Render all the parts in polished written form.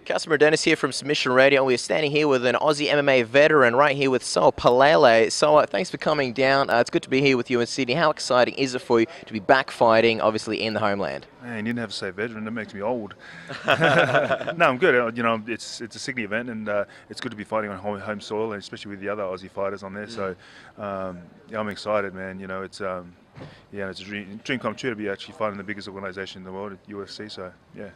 Customer Dennis here from Submission Radio. We're standing here with an Aussie MMA veteran right here with Soa Palelei. Soa, thanks for coming down. It's good to be here with you in Sydney. How exciting is it for you to be back fighting, obviously, in the homeland? Man, you didn't have to say veteran. That makes me old. No, I'm good. You know, it's a Sydney event, and it's good to be fighting on home soil, and especially with the other Aussie fighters on there. So, yeah, I'm excited, man. You know, it's it's a dream come true to be actually fighting the biggest organisation in the world, at UFC. So, yeah.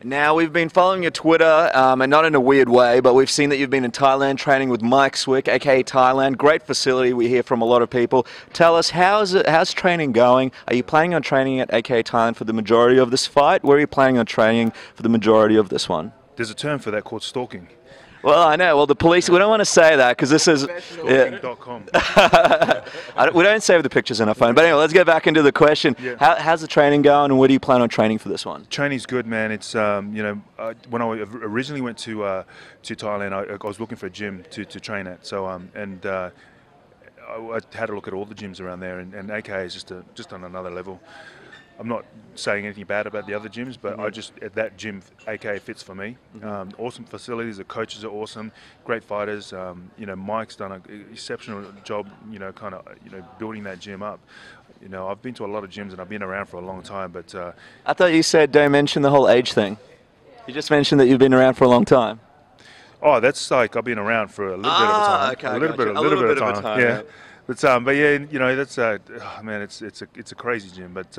Now, we've been following your Twitter, and not in a weird way, but we've seen that you've been in Thailand training with Mike Swick, AKA Thailand. Great facility, we hear from a lot of people. Tell us, how's training going? Are you planning on training at AKA Thailand for the majority of this fight? Where are you planning on training for the majority of this one? There's a term for that called stalking. Well, I know. Well, the police, we don't want to say that because this is... Stalking.com. We don't save the pictures on our phone. But anyway, let's get back into the question. Yeah. How's the training going, and where do you plan on training for this one? Training's good, man. It's, you know, when I originally went to Thailand, I was looking for a gym to train at. So, I had a look at all the gyms around there, and AKA is just on another level. I'm not saying anything bad about the other gyms, but I just, at that gym, AKA fits for me. Awesome facilities, the coaches are awesome, great fighters. You know, Mike's done an exceptional job, you know, building that gym up. You know, I've been to a lot of gyms and I've been around for a long time, but... I thought you said don't mention the whole age thing. You just mentioned that you've been around for a long time. Oh, that's like I've been around for a little bit of a time. Okay, a little bit of a time, yeah. But yeah, you know, that's oh, man, it's a crazy gym. But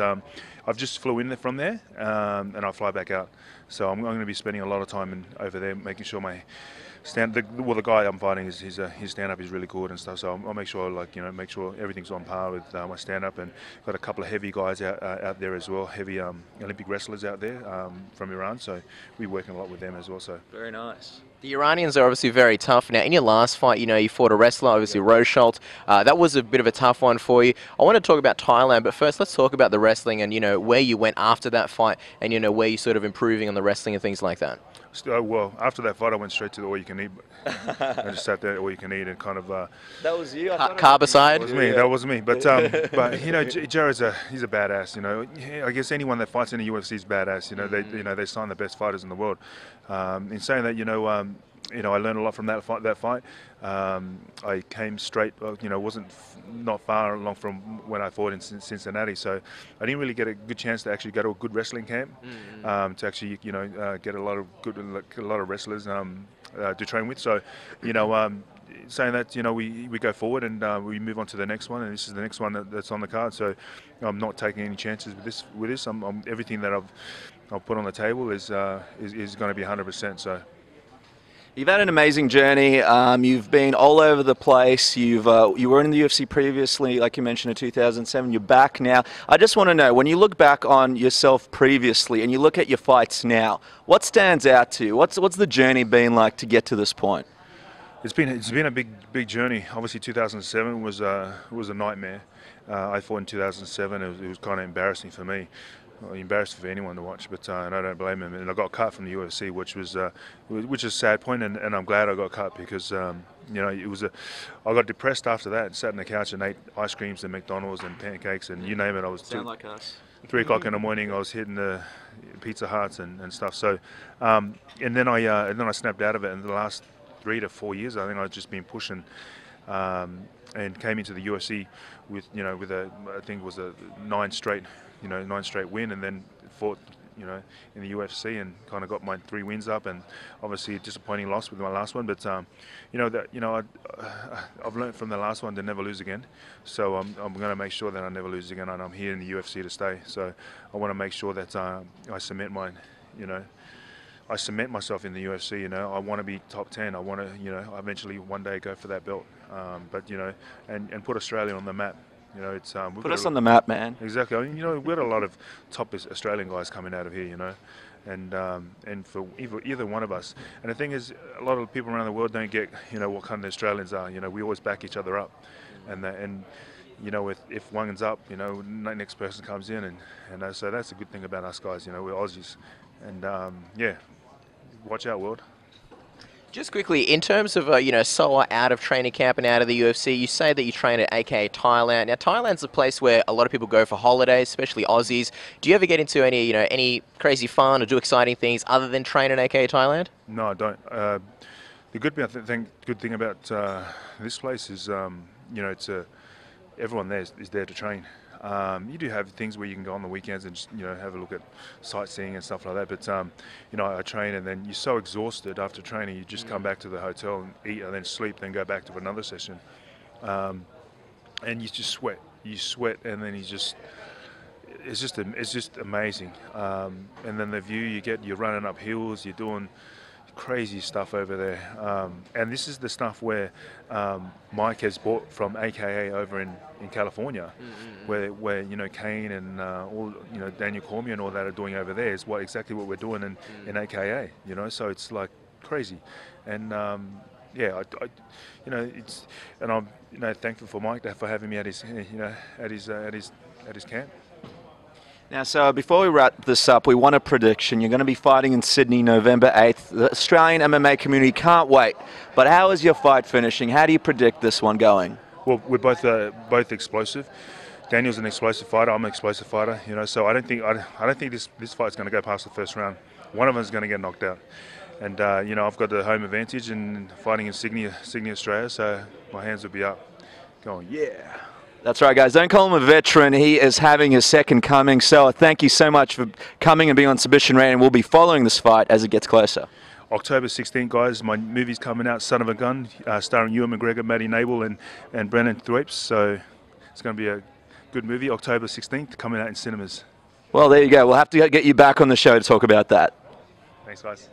I've just flew in from there, and I fly back out. So I'm going to be spending a lot of time over there, making sure my the guy I'm fighting is his stand-up is really good and stuff. So I'll make sure, like, you know, make sure everything's on par with my stand-up, and got a couple of heavy guys out there as well, heavy Olympic wrestlers out there from Iran. So we're working a lot with them as well. So very nice. The Iranians are obviously very tough. Now, in your last fight, you know, you fought a wrestler, obviously Rosholt. That was a bit of a tough one for you. I want to talk about Thailand, but first let's talk about the wrestling and, you know, where you went after that fight and, you know, where you're sort of improving on the wrestling and things like that. Well, after that fight, I went straight to the all-you-can-eat. I just sat there, all-you-can-eat, and kind of... that was you? Carb aside? That was me, that was me. But, you know, Jared's he's a badass, you know. I guess anyone that fights in the UFC is badass, you know. They sign the best fighters in the world. In saying that, you know, I learned a lot from that fight. I came straight, you know, not far along from when I fought in Cincinnati, so I didn't really get a good chance to actually go to a good wrestling camp, to actually, you know, get a lot of wrestlers to train with. So, you know, saying that, you know, we go forward and we move on to the next one, and this is the next one that's on the card. So I'm not taking any chances with this. Everything that I've put on the table is going to be 100%. So. You've had an amazing journey. You've been all over the place. You were in the UFC previously, like you mentioned, in 2007. You're back now. I just want to know, when you look back on yourself previously and you look at your fights now, what stands out to you? What's the journey been like to get to this point? It's been a big journey. Obviously, 2007 was a nightmare. I fought in 2007. It was kind of embarrassing for me. Embarrassing for anyone to watch, but and I don't blame him. And I got cut from the UFC, which is a sad point, and I'm glad I got cut because you know, I got depressed after that and sat on the couch and ate ice creams and McDonald's and pancakes and you name it. I was like us. 3 o'clock in the morning. I was hitting the Pizza Huts and stuff. So and then I snapped out of it. In the last 3 to 4 years, I think I've just been pushing. And came into the UFC with, you know, I think it was a 9 straight win, and then fought, you know, in the UFC and kind of got my 3 wins up, and obviously a disappointing loss with my last one. But you know, I've learned from the last one to never lose again. So I'm going to make sure that I never lose again, and I'm here in the UFC to stay. So I want to make sure that I cement myself in the UFC. You know, I want to be top 10. I want to, you know, eventually one day go for that belt. But you know, and put Australia on the map. You know, it's put us on the map, man. Exactly. I mean, you know, we've got a lot of top Australian guys coming out of here. You know, and for either one of us. And the thing is, a lot of people around the world don't get, you know, what kind of Australians are. You know, we always back each other up, and you know, if one's up, you know, next person comes in, and so that's a good thing about us guys. You know, we're Aussies, and yeah, watch out, world. Just quickly, in terms of, you know, Soa out of training camp and out of the UFC, you say that you train at AKA Thailand. Now, Thailand's a place where a lot of people go for holidays, especially Aussies. Do you ever get into any, you know, any crazy fun or do exciting things other than train at AKA Thailand? No, I don't. The good thing about this place is, you know, everyone there is there to train. You do have things where you can go on the weekends and just, you know, have a look at sightseeing and stuff like that. But you know, I train and then you're so exhausted after training, you just come back to the hotel and eat and then sleep, then go back to another session, and you just sweat. You sweat, and then it's just amazing. And then the view you get, you're running up hills, you're doing crazy stuff over there, and this is the stuff where Mike has bought from AKA over in California, where you know Kane and all, you know, Daniel Cormier and all that are doing over there is exactly what we're doing in AKA, you know. So it's like crazy, and yeah, you know, and I'm, you know, thankful for Mike for having me at his, you know, at his camp. Now, so before we wrap this up, we want a prediction. You're going to be fighting in Sydney November 8th. The Australian MMA community can't wait. But how is your fight finishing? How do you predict this one going? Well, we're both explosive. Daniel's an explosive fighter. I'm an explosive fighter. You know, so I don't think this fight's going to go past the first round. One of them is going to get knocked out. And you know, I've got the home advantage and fighting in Sydney, Australia. So my hands will be up, going, yeah. That's right, guys. Don't call him a veteran. He is having his second coming. So thank you so much for coming and being on Submission Radio, and we'll be following this fight as it gets closer. October 16th, guys, my movie's coming out, Son of a Gun, starring Ewan McGregor, Matty Nable, and Brennan Thwaites. So it's going to be a good movie. October 16th, coming out in cinemas. Well, there you go. We'll have to get you back on the show to talk about that. Thanks, guys.